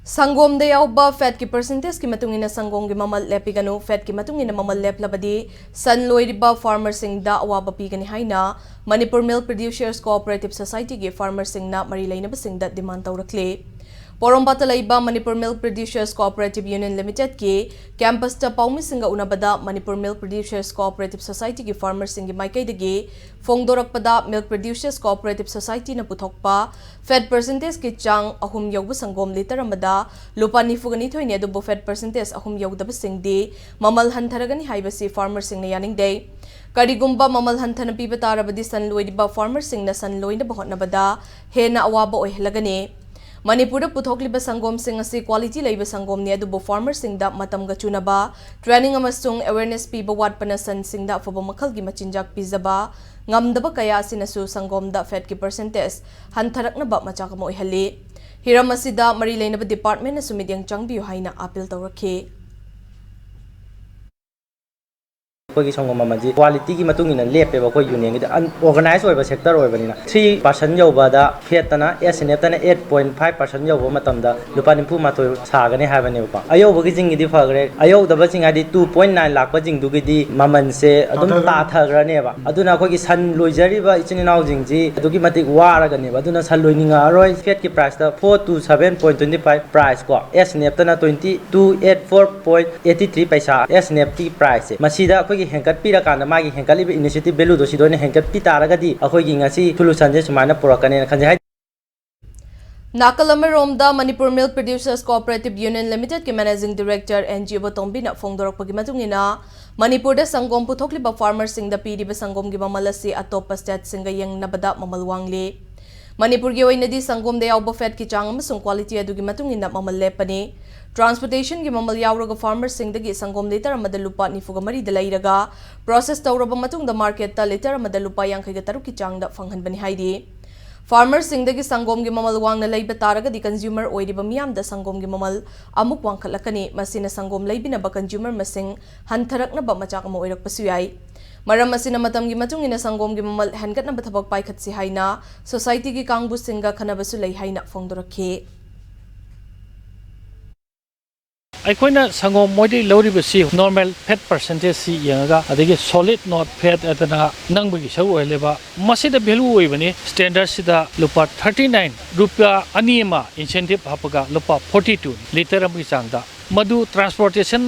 Sangom de yauba fat ki percentage ki matungina sangom gi mamal lepiganu fat ki matungina mamal leplabadi san loiriba farmer sing da awaba pigani haina Manipur Milk Producers Cooperative Society gi farmer sing na mari lainaba sing da demand tawrakle Porombata laiba Manipur Milk Producers Cooperative Union Limited ki campus ta paumi singa unabada Manipur Milk Producers Cooperative Society ki farmer sing gi maikai dagi fongdorakpada Milk Producers Cooperative Society na puthokpa fat percentage ki chang ahum yaubu sangom liter amada lupa nifugani thoine adubu fat percentage ahum yaudaba singdi mamal hantaragani haibasi farmer sing na yaning day Karigumba mamal hantana piba tarabadi san loidiba farmer sing na san loina bahotnabada hena awaba oihlagani Manipur puthokliba sangom sing asi quality laiba sangom ne adubu farmer sing da matamga chunaba training amasung awareness piba watpana san sing da foba makhal gi machinjak pizaba ngamdaba kaya sinasu sangom da fat ki percentage hantarakna ba machaka mo ihali hiram asida mari lainaba department na sumidyang changbiu haina appeal tawrakhe quality की मतुंग इन लेपे बको union की organise होइबा sector होइबनिना 3% यौबादा फेतना SNF तना 8.5% यौबा मतमदा लुपा निफु माथो सागने हाबने बको अयोबगी जिंगिदि फगरे अयोदबा जिंगादि 2.9 लाख जिंग दुगिदि ममन से अदुम ताथग्रनेबा अदुना खोगी सन लोइजरिबा इचिनाउ जिंगजी अदुगी मतिक वारगनेबा अदुना सन लोइनिंगा अरोय fate की price दा 4 to 7.25 price को SNF तना 2284.83 पैसा एसएनएफ की प्राइस मसीदा खोगी हेंकट पीरा कांदा मागी हेंकलिब इनिशिएटिव वैल्यू दो सिदोने हेंकट P तारगदी अखोगी ngasi solution je sumaina purakane khanje Nakalamaromda Manipur Milk Producers Cooperative Union Limited ki Managing Director NG Botombi na fongdorakpagi matungina Manipur da sangom puthokliba farmer sing da piriba sangom gi mamalasi atopa state singa yang nabada mamal wangle Manipur gi oinadi sangom da yauba fat ki chang amasung quality adugi matungina mamal lepani Transportation ki mamal yauraga farmer sing dagi sangom liter amada lupa nifuga mari da lairaga process tawraba matung da market ta liter amada lupa yang kaiga taruk ki chang da fanghanbani haidi Farmer sing dagi sangom gi mamal wang na laiba taraga di consumer oiriba miyam da sangom gi mamal amuk wang khalakani masina sangom laibina ba consumer masing hantarak na ba machaka mo oirak pasuyai Maram masina matam gi matung ina sangom gi mamal hangat na bathabak pai khatsi haina society gi kangbu singa khanabasu lai haina fongdorakhe अखोना संगोम मोदी लौरिबसी normal fat percentage सी यंगा अदगी solid not fat अदना नंगबगी सौ ओइलेबा मसिदा वैल्यू ओइबनी स्टैंडर्ड सिदा लुपा 39 रुपया अनिमा इंसेंटिव हापगा लुपा 42 लीटर अमगी चांगदा मदु ट्रांसपोर्टेशन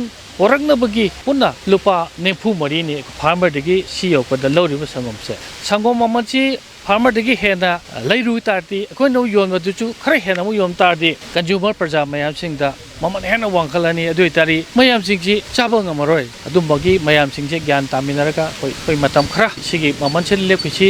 ओरगनबगी पुना लुपा नेफु मरीनी फार्मर दगी सीओ पद लौरिब संगोम अमची फार्मर दगी हेना लैरु तारती अखोनो योनबदुचु खरे हेना मु योम तारदी कंज्यूमर प्रजा मयाम सिंगदा ममन हेना वांखलानी अदुइ तारी मयाम सिंगजी चाबा ngamaroy अदुमबगी मयाम सिंगजे ज्ञान तामिनरका कोई मतम खरा सिगी ममन से लेखुची